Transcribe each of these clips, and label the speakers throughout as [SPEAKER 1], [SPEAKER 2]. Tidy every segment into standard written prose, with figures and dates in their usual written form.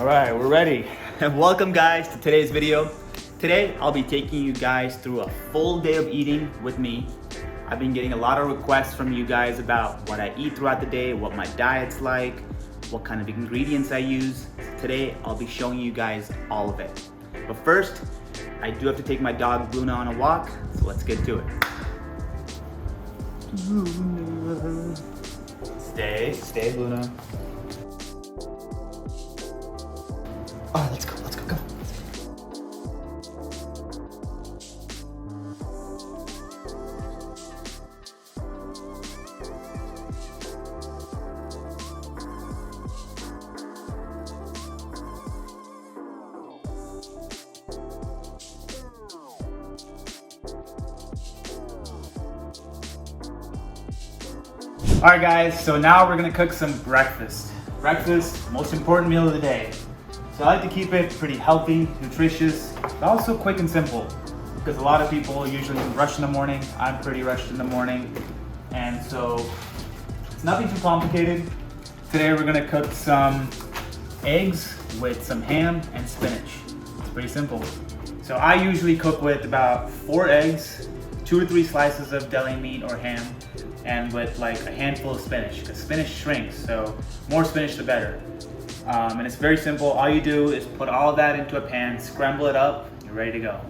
[SPEAKER 1] All right, we're ready. Welcome guys to today's video. Today, I'll be taking you guys through a full day of eating with me. I've been getting a lot of requests from you guys about what I eat throughout the day, what my diet's like, what kind of ingredients I use. Today, I'll be showing you guys all of it. But first, I do have to take my dog Luna on a walk, so let's get to it. Stay Luna. Oh, let's go. All right guys, so now we're gonna cook some breakfast. Breakfast, most important meal of the day. So I like to keep it pretty healthy, nutritious, but also quick and simple. Because a lot of people usually rush in the morning. I'm pretty rushed in the morning. And so it's nothing too complicated. Today we're gonna cook some eggs with some ham and spinach. It's pretty simple. So I usually cook with about 4 eggs, 2 to 3 slices of deli meat or ham, and with like a handful of spinach, because spinach shrinks, so more spinach the better. And it's very simple. All you do is put all of that into a pan, scramble it up, you're ready to go.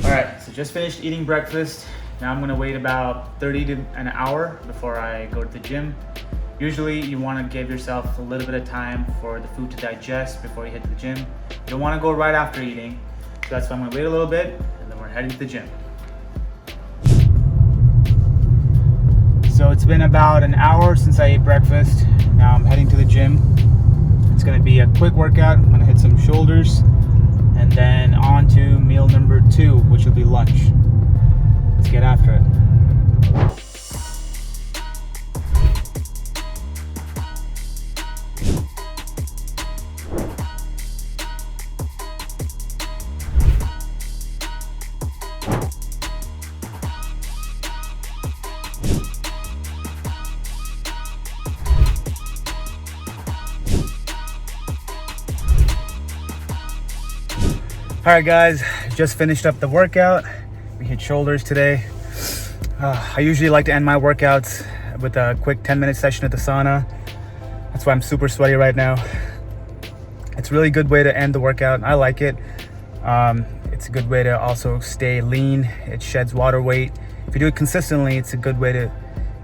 [SPEAKER 1] All right, so just finished eating breakfast. Now I'm gonna wait about 30 to an hour before I go to the gym. Usually you wanna give yourself a little bit of time for the food to digest before you hit the gym. You don't wanna go right after eating. So that's why I'm gonna wait a little bit and then we're heading to the gym. So it's been about an hour since I ate breakfast. Now I'm heading to the gym. It's gonna be a quick workout. I'm gonna hit some shoulders and then on to meal number 2, which will be lunch. Let's get after it. All right guys, just finished up the workout. We hit shoulders today. I usually like to end my workouts with a quick 10-minute session at the sauna. That's why I'm super sweaty right now. It's a really good way to end the workout. I like it. It's a good way to also stay lean. It sheds water weight. If you do it consistently, it's a good way to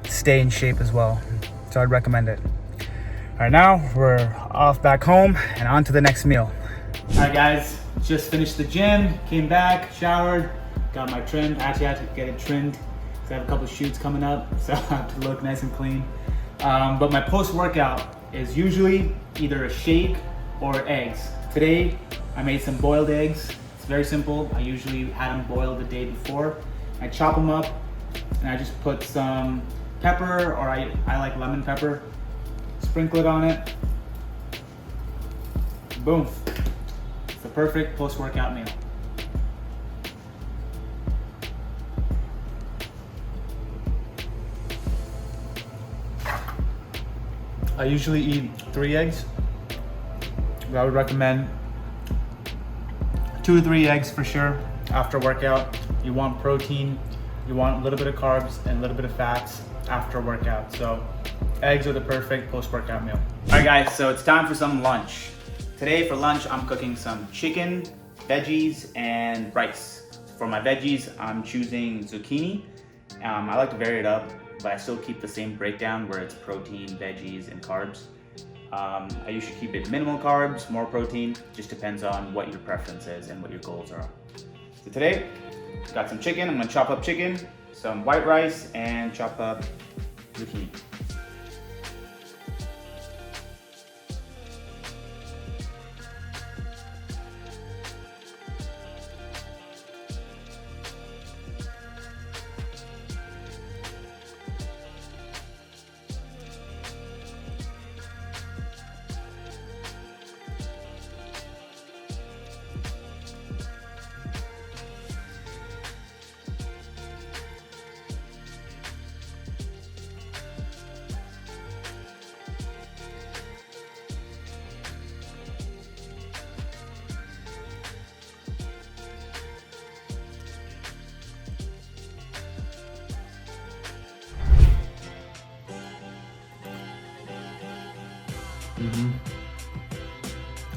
[SPEAKER 1] stay in shape as well. So I'd recommend it. All right, now we're off back home and on to the next meal. All right guys, just finished the gym, came back, showered, got my trim. Actually, I had to get it trimmed because I have a couple of shoots coming up, so I have to look nice and clean. But my post-workout is usually either a shake or eggs. Today, I made some boiled eggs. It's very simple. I usually had them boiled the day before. I chop them up and I just put some pepper, or I like lemon pepper, sprinkle it on it. Boom. It's the perfect post-workout meal. I usually eat 3 eggs, but I would recommend 2 to 3 eggs for sure after workout. You want protein, you want a little bit of carbs and a little bit of fats after workout. So eggs are the perfect post-workout meal. All right guys, so it's time for some lunch. Today for lunch, I'm cooking some chicken, veggies, and rice. For my veggies, I'm choosing zucchini. I like to vary it up, but I still keep the same breakdown where it's protein, veggies, and carbs. I usually keep it minimal carbs, more protein. Just depends on what your preference is and what your goals are. So today, got some chicken. I'm gonna chop up chicken, some white rice, and chop up zucchini.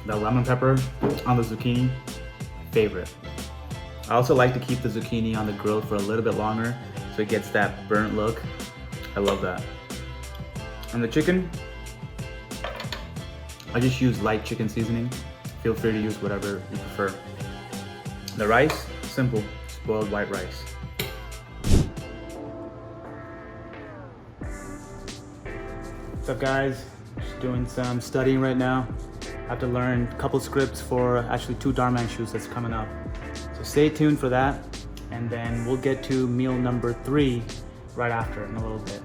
[SPEAKER 1] The lemon pepper on the zucchini, favorite. I also like to keep the zucchini on the grill for a little bit longer so it gets that burnt look. I love that. And the chicken, I just use light chicken seasoning. Feel free to use whatever you prefer. The rice, simple, spoiled white rice. What's up guys? Just doing some studying right now. I have to learn a couple scripts for actually 2 Dharma shoots that's coming up. So stay tuned for that, and then we'll get to meal number 3 right after in a little bit.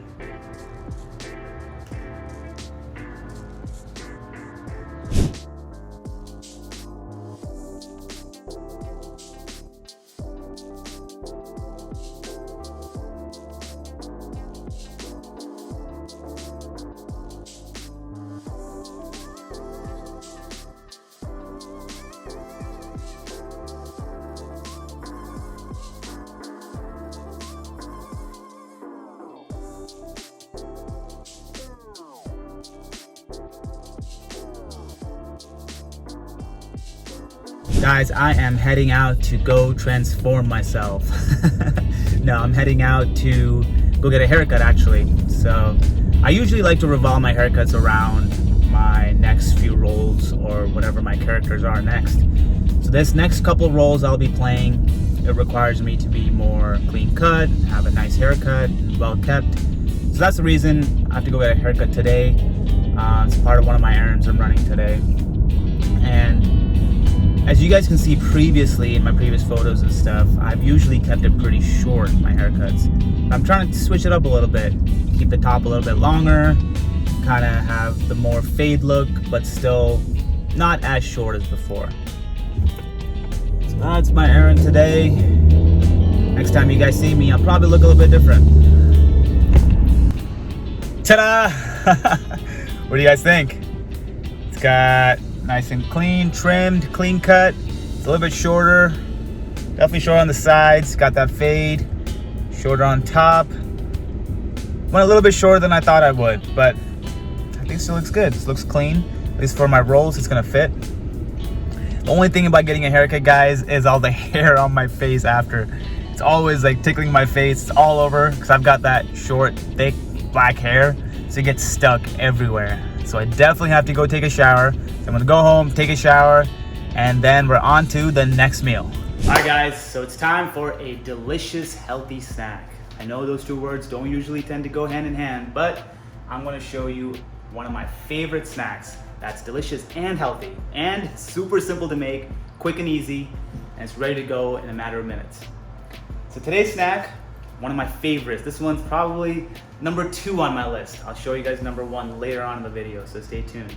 [SPEAKER 1] Guys, I am heading out to go transform myself. No, I'm heading out to go get a haircut actually. So I usually like to revolve my haircuts around my next few roles or whatever my characters are next. So this next couple roles I'll be playing, it requires me to be more clean cut, have a nice haircut, and well kept. So that's the reason I have to go get a haircut today. It's part of one of my errands I'm running today. And as you guys can see previously in my previous photos and stuff, I've usually kept it pretty short, my haircuts. I'm trying to switch it up a little bit, keep the top a little bit longer, kind of have the more fade look, but still not as short as before. So that's my errand today. Next time you guys see me, I'll probably look a little bit different. Ta-da! What do you guys think? It's got nice and clean, trimmed, clean cut. It's a little bit shorter. Definitely short on the sides. Got that fade. Shorter on top. Went a little bit shorter than I thought I would, but I think it still looks good. It looks clean. At least for my rolls, it's gonna fit. The only thing about getting a haircut, guys, is all the hair on my face after. It's always like tickling my face. It's all over because I've got that short, thick, black hair. So it gets stuck everywhere. So I definitely have to go take a shower. So I'm gonna go home, take a shower, and then we're on to the next meal. All right guys, so it's time for a delicious, healthy snack. I know those 2 words don't usually tend to go hand in hand, but I'm gonna show you one of my favorite snacks that's delicious and healthy and super simple to make, quick and easy, and it's ready to go in a matter of minutes. So today's snack, one of my favorites. This one's probably number 2 on my list. I'll show you guys number 1 later on in the video, so stay tuned.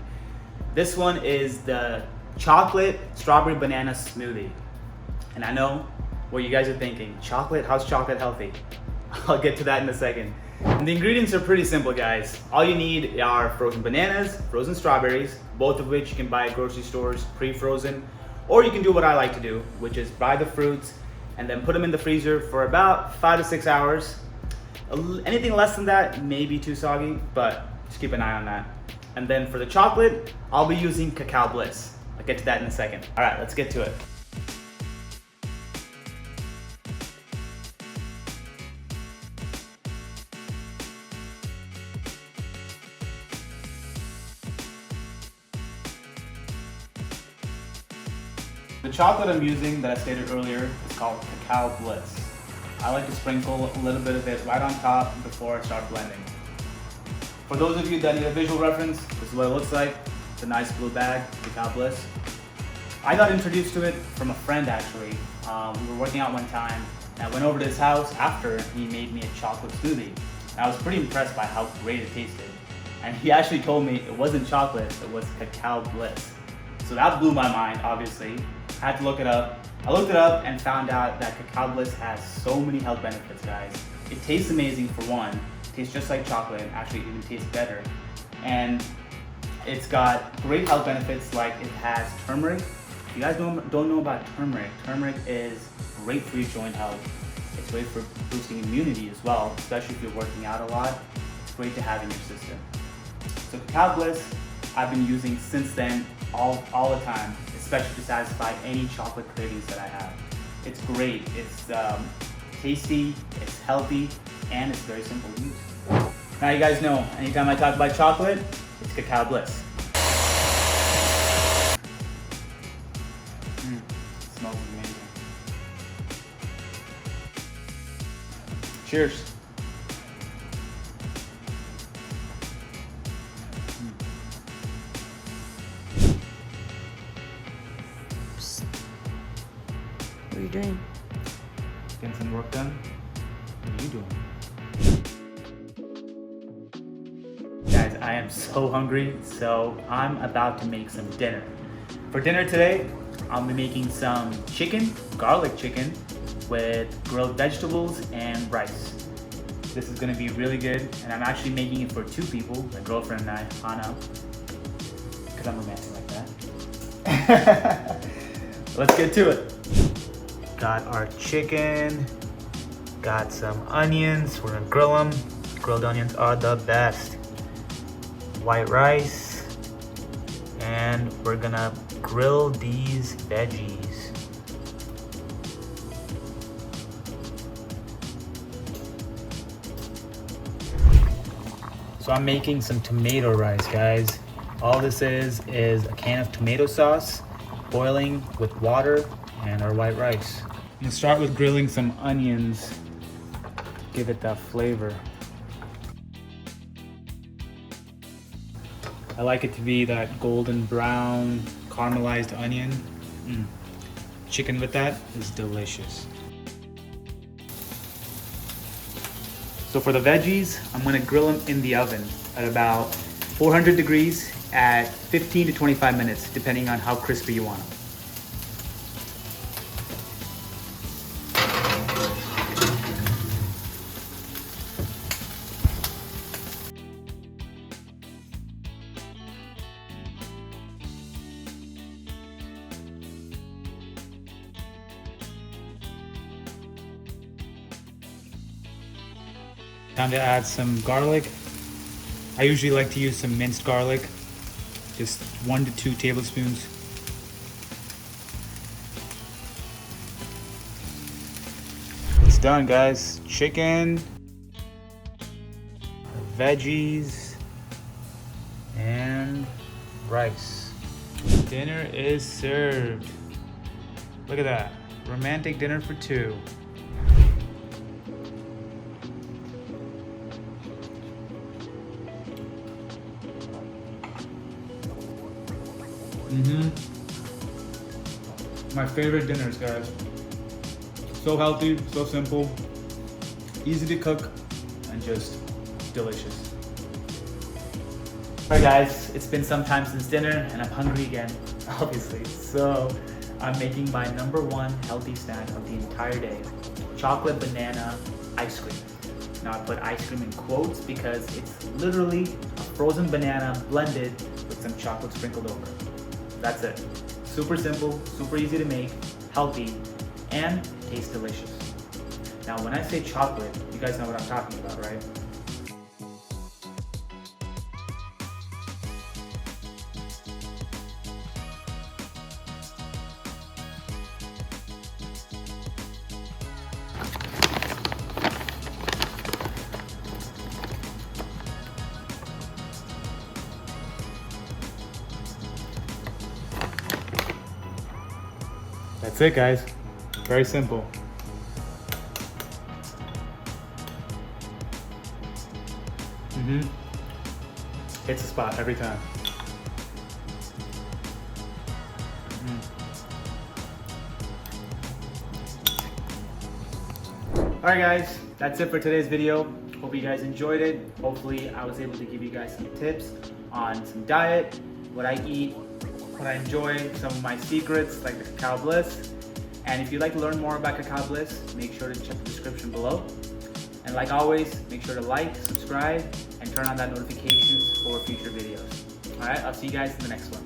[SPEAKER 1] This one is the chocolate strawberry banana smoothie. And I know what you guys are thinking, chocolate, how's chocolate healthy? I'll get to that in a second. And the ingredients are pretty simple, guys. All you need are frozen bananas, frozen strawberries, both of which you can buy at grocery stores, pre-frozen, Or you can do what I like to do, which is buy the fruits and then put them in the freezer for about 5 to 6 hours. Anything less than that may be too soggy, but just keep an eye on that. And then for the chocolate, I'll be using Cacao Bliss. I'll get to that in a second. All right, let's get to it. The chocolate I'm using that I stated earlier is called Cacao Bliss. I like to sprinkle a little bit of it right on top before I start blending. For those of you that need a visual reference, this is what it looks like. It's a nice blue bag, Cacao Bliss. I got introduced to it from a friend actually. We were working out one time and I went over to his house after he made me a chocolate smoothie. And I was pretty impressed by how great it tasted. And he actually told me it wasn't chocolate, it was Cacao Bliss. So that blew my mind, obviously. I had to look it up. I looked it up and found out that Cacao Bliss has so many health benefits, guys. It tastes amazing for one. It tastes just like chocolate and actually even tastes better. And it's got great health benefits like it has turmeric. If you guys don't know about turmeric, turmeric is great for your joint health. It's great for boosting immunity as well, especially if you're working out a lot. It's great to have in your system. So Cacao Bliss, I've been using since then all the time, especially to satisfy any chocolate cravings that I have. It's great, it's tasty, it's healthy, and it's very simple to use. Now you guys know, anytime I talk about chocolate, it's Cacao Bliss. It smells amazing. Cheers.
[SPEAKER 2] What are you doing?
[SPEAKER 1] Getting some work done. What are you doing? Guys, I am so hungry, so I'm about to make some dinner. For dinner today, I'll be making some chicken, garlic chicken, with grilled vegetables and rice. This is gonna be really good, and I'm actually making it for 2 people, my girlfriend and I, Hannah, because I'm romantic like that. Let's get to it. Got our chicken, got some onions, we're gonna grill them. Grilled onions are the best. White rice, and we're gonna grill these veggies. So I'm making some tomato rice, guys. All this is a can of tomato sauce, boiling with water, and our white rice. I'm gonna start with grilling some onions, give it that flavor. I like it to be that golden brown caramelized onion. Chicken with that is delicious. So for the veggies, I'm gonna grill them in the oven at about 400 degrees at 15 to 25 minutes, depending on how crispy you want them. Time to add some garlic. I usually like to use some minced garlic, just 1 to 2 tablespoons. It's done, guys. Chicken, veggies, and rice. Dinner is served. Look at that. Romantic dinner for 2. My favorite dinners, guys. So healthy, so simple, easy to cook, and just delicious. Alright guys, it's been some time since dinner and I'm hungry again, obviously. So I'm making my #1 healthy snack of the entire day, chocolate banana ice cream. Now I put ice cream in quotes because it's literally a frozen banana blended with some chocolate sprinkled over. That's it. Super simple, super easy to make, healthy, and tastes delicious. Now, when I say chocolate, you guys know what I'm talking about, right? That's it, guys. Very simple. Hits the spot every time. Alright guys, that's it for today's video. Hope you guys enjoyed it. Hopefully I was able to give you guys some tips on some diet, what I eat, what I enjoy, some of my secrets like the Cacao Bliss. And if you'd like to learn more about Cacao Bliss, make sure to check the description below. And like always, make sure to like, subscribe, and turn on that notifications for future videos. Alright, I'll see you guys in the next one.